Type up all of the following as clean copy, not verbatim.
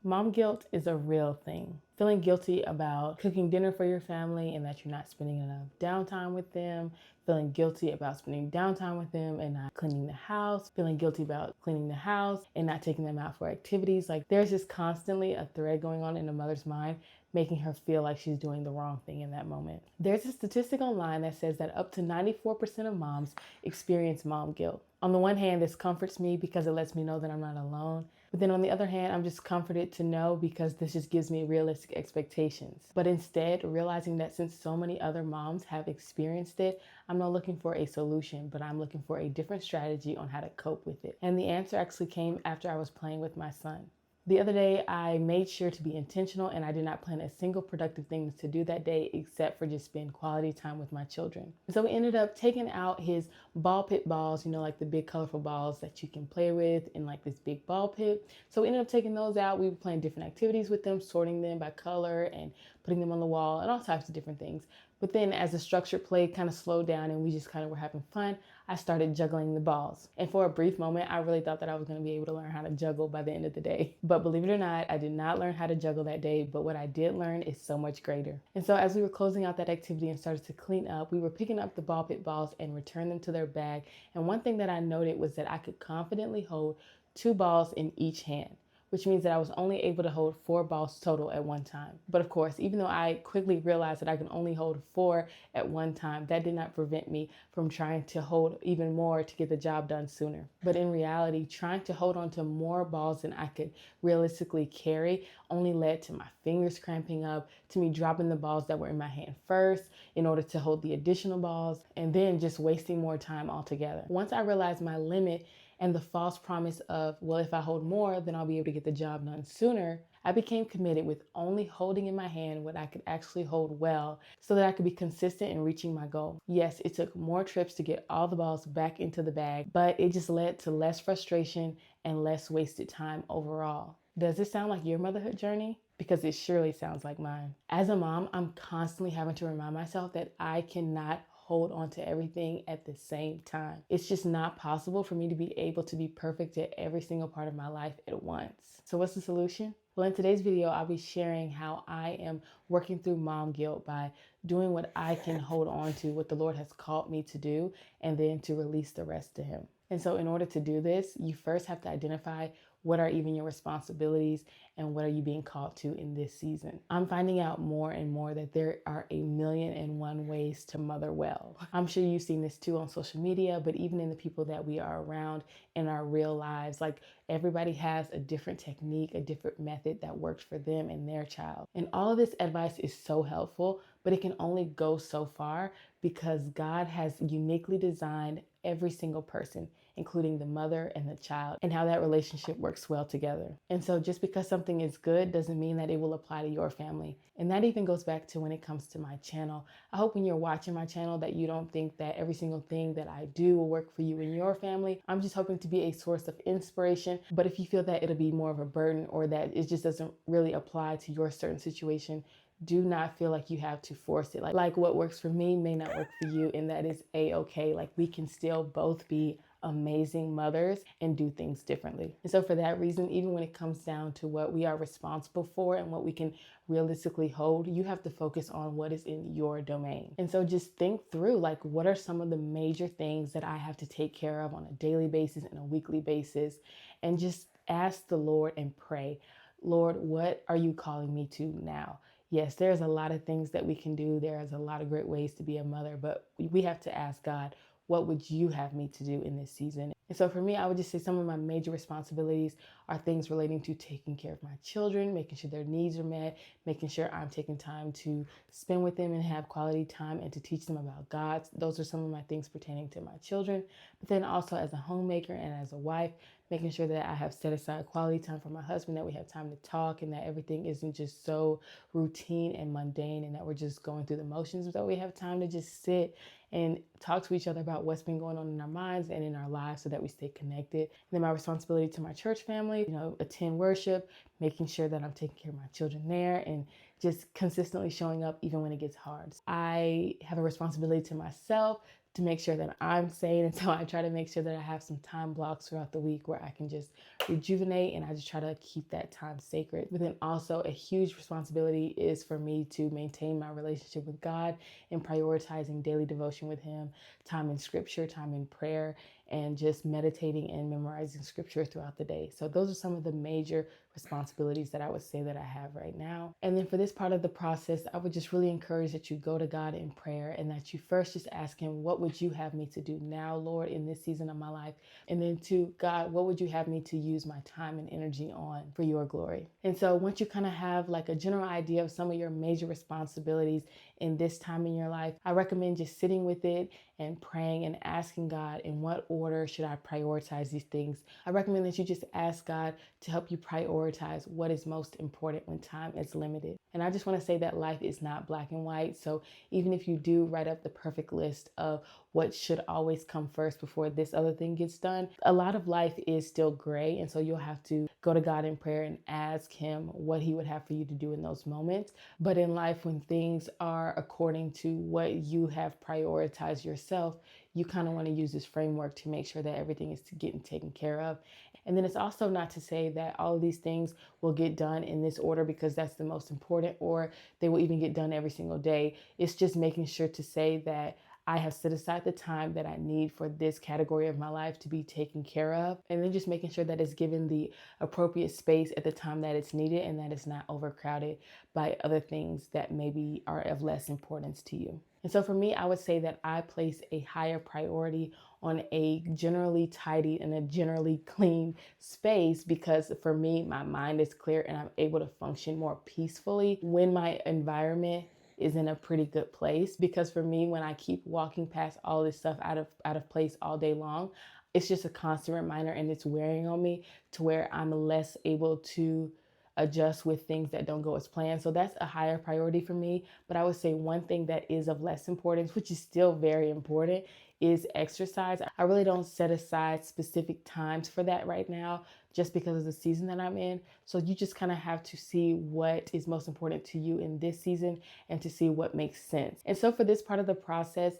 Mom guilt is a real thing. Feeling guilty about cooking dinner for your family and that you're not spending enough downtime with them. Feeling guilty about spending downtime with them and not cleaning the house. Feeling guilty about cleaning the house and not taking them out for activities. Like, there's just constantly a thread going on in a mother's mind, making her feel like she's doing the wrong thing in that moment. There's a statistic online that says that up to 94% of moms experience mom guilt. On the one hand, this comforts me because it lets me know that I'm not alone. But then on the other hand, I'm just comforted to know because this just gives me realistic expectations. But instead, realizing that since so many other moms have experienced it, I'm not looking for a solution, but I'm looking for a different strategy on how to cope with it. And the answer actually came after I was playing with my son. The other day, I made sure to be intentional and I did not plan a single productive thing to do that day except for just spend quality time with my children. So we ended up taking out his ball pit balls, like the big colorful balls that you can play with in like this big ball pit. So we ended up taking those out. We were playing different activities with them, sorting them by color and putting them on the wall and all types of different things. But then as the structured play kind of slowed down and we just kind of were having fun, I started juggling the balls. And for a brief moment, I really thought that I was going to be able to learn how to juggle by the end of the day. But believe it or not, I did not learn how to juggle that day, but what I did learn is so much greater. And so as we were closing out that activity and started to clean up, we were picking up the ball pit balls and return them to their bag. And one thing that I noted was that I could confidently hold 2 balls in each hand, which means that I was only able to hold 4 balls total at one time. But of course, even though I quickly realized that I can only hold 4 at one time, that did not prevent me from trying to hold even more to get the job done sooner. But in reality, trying to hold on to more balls than I could realistically carry only led to my fingers cramping up, to me dropping the balls that were in my hand first in order to hold the additional balls, and then just wasting more time altogether. Once I realized my limit and the false promise of, well, if I hold more, then I'll be able to get the job done sooner, I became committed with only holding in my hand what I could actually hold well so that I could be consistent in reaching my goal. Yes, it took more trips to get all the balls back into the bag, but it just led to less frustration and less wasted time overall. Does this sound like your motherhood journey? Because it surely sounds like mine. As a mom, I'm constantly having to remind myself that I cannot hold on to everything at the same time. It's just not possible for me to be able to be perfect at every single part of my life at once. So what's the solution? Well, in today's video, I'll be sharing how I am working through mom guilt by doing what I can hold on to, what the Lord has called me to do, and then to release the rest to Him. And so in order to do this, you first have to identify what are even your responsibilities and what are you being called to in this season. I'm finding out more and more that there are 1,000,001 ways to mother well. I'm sure you've seen this too on social media, but even in the people that we are around in our real lives, like everybody has a different technique, a different method that works for them and their child. And all of this advice is so helpful, but it can only go so far because God has uniquely designed every single person, including the mother and the child, and how that relationship works well together. And so just because something is good doesn't mean that it will apply to your family. And that even goes back to when it comes to my channel. I hope when you're watching my channel that you don't think that every single thing that I do will work for you and your family. I'm just hoping to be a source of inspiration. But if you feel that it'll be more of a burden or that it just doesn't really apply to your certain situation, do not feel like you have to force it. Like what works for me may not work for you, and that is a-okay. Like, we can still both be amazing mothers and do things differently. And so for that reason, even when it comes down to what we are responsible for and what we can realistically hold, you have to focus on what is in your domain. And so just think through, like, what are some of the major things that I have to take care of on a daily basis and a weekly basis, and just ask the Lord and pray, Lord, what are you calling me to now? Yes, there's a lot of things that we can do. There's a lot of great ways to be a mother, but we have to ask God, what would you have me to do in this season? And so for me, I would just say some of my major responsibilities are things relating to taking care of my children, making sure their needs are met, making sure I'm taking time to spend with them and have quality time and to teach them about God. Those are some of my things pertaining to my children. But then also as a homemaker and as a wife, making sure that I have set aside quality time for my husband, that we have time to talk, and that everything isn't just so routine and mundane and that we're just going through the motions, but that we have time to just sit and talk to each other about what's been going on in our minds and in our lives so that we stay connected. And then my responsibility to my church family, attend worship, making sure that I'm taking care of my children there, and just consistently showing up even when it gets hard. I have a responsibility to myself to make sure that I'm sane. And so I try to make sure that I have some time blocks throughout the week where I can just rejuvenate, and I just try to keep that time sacred. But then also a huge responsibility is for me to maintain my relationship with God and prioritizing daily devotion with Him, time in scripture, time in prayer, and just meditating and memorizing scripture throughout the day. So those are some of the major responsibilities that I would say that I have right now. And then for this part of the process, I would just really encourage that you go to God in prayer and that you first just ask Him, what would you have me to do now, Lord, in this season of my life? And then to God, what would you have me to use my time and energy on for your glory? And so once you kind of have like a general idea of some of your major responsibilities in this time in your life, I recommend just sitting with it and praying and asking God, in what order should I prioritize these things? I recommend that you just ask God to help you prioritize what is most important when time is limited. And I just want to say that life is not black and white. So even if you do write up the perfect list of what should always come first before this other thing gets done, a lot of life is still gray. And so you'll have to go to God in prayer and ask Him what He would have for you to do in those moments. But in life, when things are according to what you have prioritized yourself, you kind of want to use this framework to make sure that everything is getting taken care of. And then it's also not to say that all of these things will get done in this order because that's the most important, or they will even get done every single day. It's just making sure to say that I have set aside the time that I need for this category of my life to be taken care of. And then just making sure that it's given the appropriate space at the time that it's needed and that it's not overcrowded by other things that maybe are of less importance to you. And so for me, I would say that I place a higher priority on a generally tidy and a generally clean space, because for me, my mind is clear and I'm able to function more peacefully when my environment is in a pretty good place. Because for me, when I keep walking past all this stuff out of place all day long, it's just a constant reminder and it's wearing on me to where I'm less able to adjust with things that don't go as planned. So that's a higher priority for me. But I would say one thing that is of less importance, which is still very important, is exercise. I really don't set aside specific times for that right now, just because of the season that I'm in. So you just kind of have to see what is most important to you in this season and to see what makes sense. And so for this part of the process,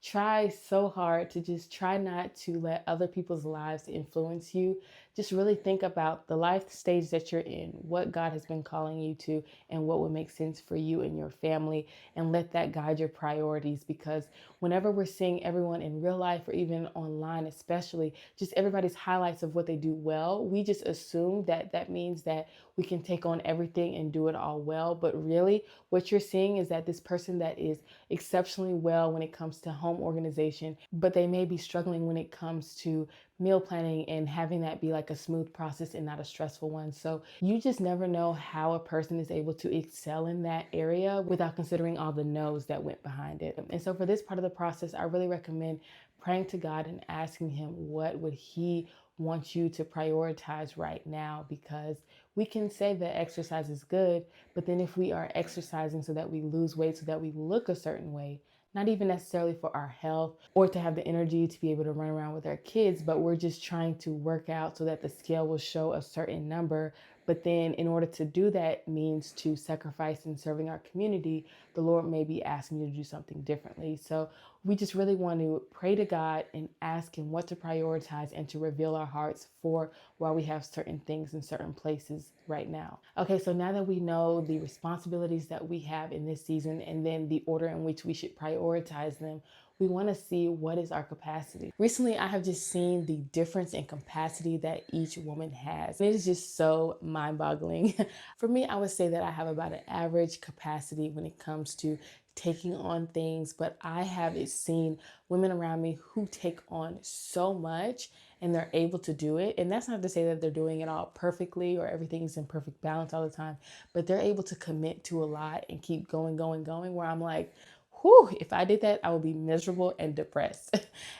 try so hard to just try not to let other people's lives influence you. Just really think about the life stage that you're in, what God has been calling you to, and what would make sense for you and your family, and let that guide your priorities. Because whenever we're seeing everyone in real life, or even online especially, just everybody's highlights of what they do well, we just assume that that means that we can take on everything and do it all well. But really, what you're seeing is that this person that is exceptionally well when it comes to home organization, but they may be struggling when it comes to meal planning and having that be like a smooth process and not a stressful one. So you just never know how a person is able to excel in that area without considering all the no's that went behind it. And so for this part of the process, I really recommend praying to God and asking Him what would He want you to prioritize right now. Because we can say that exercise is good, but then if we are exercising so that we lose weight, so that we look a certain way, not even necessarily for our health or to have the energy to be able to run around with our kids, but we're just trying to work out so that the scale will show a certain number. But then in order to do that means to sacrifice in serving our community, the Lord may be asking you to do something differently. So we just really want to pray to God and ask Him what to prioritize and to reveal our hearts for why we have certain things in certain places right now. Okay, so now that we know the responsibilities that we have in this season and then the order in which we should prioritize them, we want to see what is our capacity. Recently, I have just seen the difference in capacity that each woman has. It is just so mind-boggling. For me, I would say that I have about an average capacity when it comes to taking on things, but I have seen women around me who take on so much and they're able to do it. And that's not to say that they're doing it all perfectly or everything's in perfect balance all the time, but they're able to commit to a lot and keep going, where I'm like, whew, if I did that, I would be miserable and depressed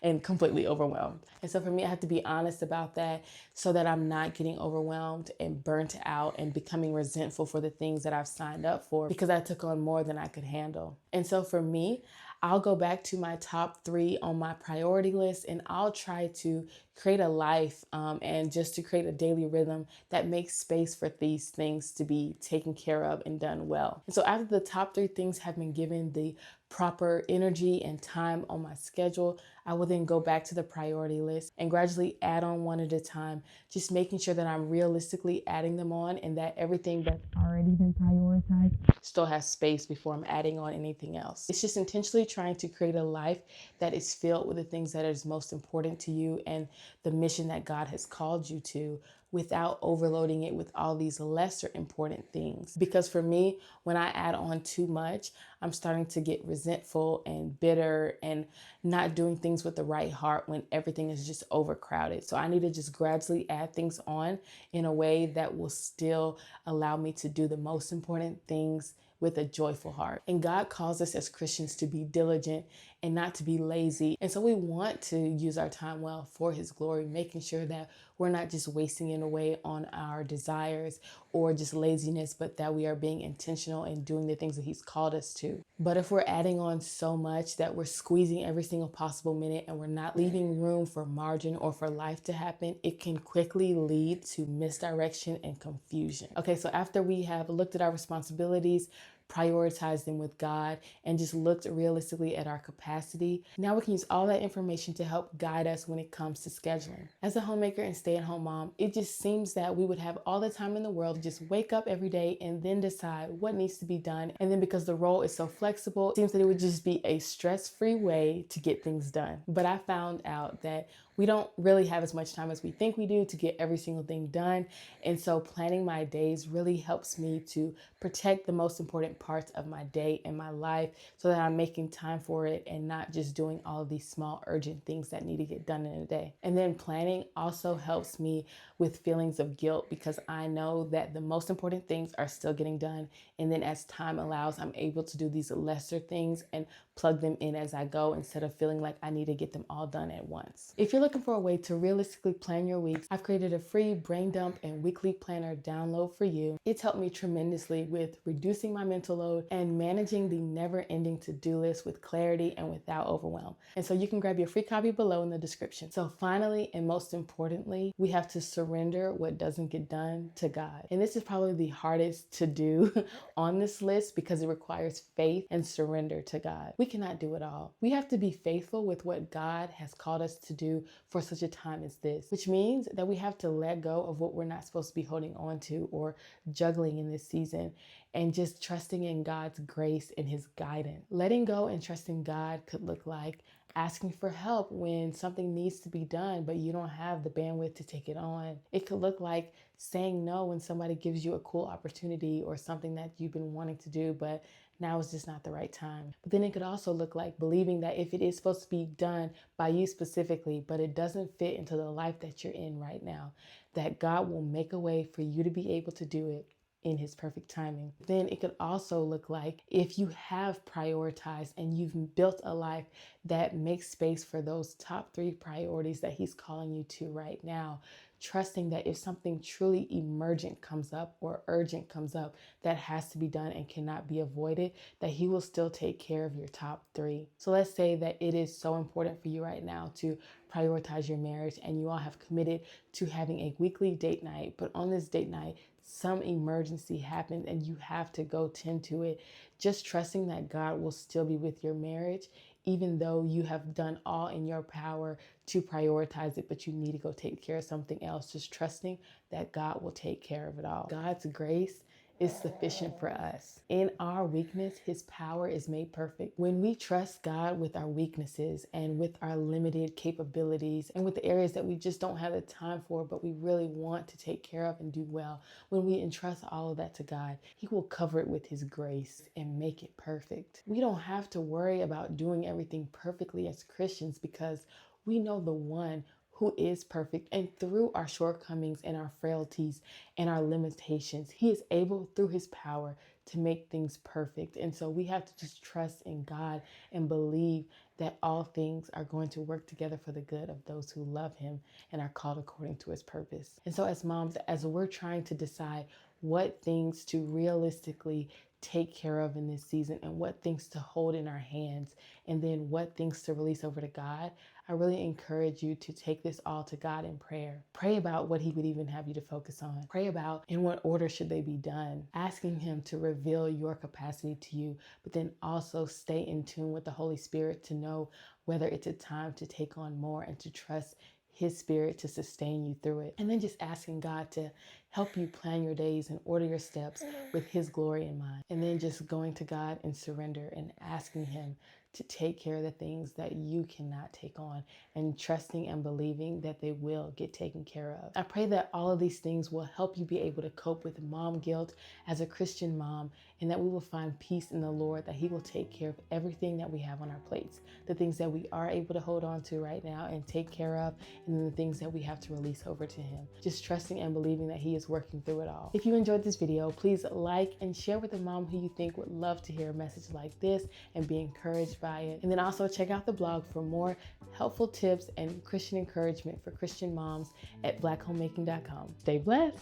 and completely overwhelmed. And so for me, I have to be honest about that so that I'm not getting overwhelmed and burnt out and becoming resentful for the things that I've signed up for because I took on more than I could handle. And so for me, I'll go back to my top 3 on my priority list, and I'll try to create a life and just to create a daily rhythm that makes space for these things to be taken care of and done well. And so after the top 3 things have been given the proper energy and time on my schedule, I will then go back to the priority list and gradually add on one at a time, just making sure that I'm realistically adding them on and that everything that's already been prioritized still has space before I'm adding on anything else. It's just intentionally trying to create a life that is filled with the things that is most important to you and the mission that God has called you to, without overloading it with all these lesser important things. Because for me, when I add on too much, I'm starting to get resentful and bitter and not doing things with the right heart when everything is just overcrowded. So I need to just gradually add things on in a way that will still allow me to do the most important things with a joyful heart. And God calls us as Christians to be diligent and not to be lazy. And so we want to use our time well for His glory, making sure that we're not just wasting it away on our desires or just laziness, but that we are being intentional and doing the things that He's called us to. But if we're adding on so much that we're squeezing every single possible minute and we're not leaving room for margin or for life to happen, it can quickly lead to misdirection and confusion. Okay, so after we have looked at our responsibilities, prioritized them with God, and just looked realistically at our capacity, now we can use all that information to help guide us when it comes to scheduling. As a homemaker and stay-at-home mom, it just seems that we would have all the time in the world to just wake up every day and then decide what needs to be done. And then because the role is so flexible, it seems that it would just be a stress-free way to get things done. But I found out that we don't really have as much time as we think we do to get every single thing done. And so planning my days really helps me to protect the most important parts of my day and my life so that I'm making time for it and not just doing all of these small urgent things that need to get done in a day. And then planning also helps me with feelings of guilt because I know that the most important things are still getting done. And then as time allows, I'm able to do these lesser things and plug them in as I go instead of feeling like I need to get them all done at once. If you're looking for a way to realistically plan your weeks, I've created a free brain dump and weekly planner download for you. It's helped me tremendously with reducing my mental load and managing the never-ending to-do list with clarity and without overwhelm. And so you can grab your free copy below in the description. So finally, and most importantly, we have to surrender what doesn't get done to God. And this is probably the hardest to do on this list because it requires faith and surrender to God. We cannot do it all. We have to be faithful with what God has called us to do for such a time as this, which means that we have to let go of what we're not supposed to be holding on to or juggling in this season and just trusting in God's grace and His guidance. Letting go and trusting God could look like asking for help when something needs to be done, but you don't have the bandwidth to take it on. It could look like saying no when somebody gives you a cool opportunity or something that you've been wanting to do, but now is just not the right time. But then it could also look like believing that if it is supposed to be done by you specifically, but it doesn't fit into the life that you're in right now, that God will make a way for you to be able to do it in His perfect timing. Then it could also look like if you have prioritized and you've built a life that makes space for those top 3 priorities that He's calling you to right now, trusting that if something truly emergent comes up or urgent comes up that has to be done and cannot be avoided, that He will still take care of your top 3. So let's say that it is so important for you right now to prioritize your marriage and you all have committed to having a weekly date night, but on this date night, some emergency happens and you have to go tend to it. Just trusting that God will still be with your marriage, even though you have done all in your power to prioritize it, but you need to go take care of something else. Just trusting that God will take care of it all. God's grace is sufficient for us. In our weakness, His power is made perfect. When we trust God with our weaknesses and with our limited capabilities and with the areas that we just don't have the time for, but we really want to take care of and do well, when we entrust all of that to God, He will cover it with His grace and make it perfect. We don't have to worry about doing everything perfectly as Christians because we know the one who is perfect, and through our shortcomings and our frailties and our limitations, He is able through His power to make things perfect. And so we have to just trust in God and believe that all things are going to work together for the good of those who love Him and are called according to His purpose. And so as moms, as we're trying to decide what things to realistically take care of in this season and what things to hold in our hands and then what things to release over to God, I really encourage you to take this all to God in prayer. Pray about what he would even have you to focus on. Pray about in what order should they be done. Asking him to reveal your capacity to you, but then also stay in tune with the Holy Spirit to know whether it's a time to take on more and to trust his spirit to sustain you through it. And then just asking God to help you plan your days and order your steps with his glory in mind. And then just going to God in surrender and asking him to take care of the things that you cannot take on and trusting and believing that they will get taken care of. I pray that all of these things will help you be able to cope with mom guilt as a Christian mom, and that we will find peace in the Lord, that he will take care of everything that we have on our plates, the things that we are able to hold on to right now and take care of, and then the things that we have to release over to him. Just trusting and believing that he is working through it all. If you enjoyed this video, please like and share with a mom who you think would love to hear a message like this and be encouraged by it. And then also check out the blog for more helpful tips and Christian encouragement for Christian moms at blackhomemaking.com. Stay blessed.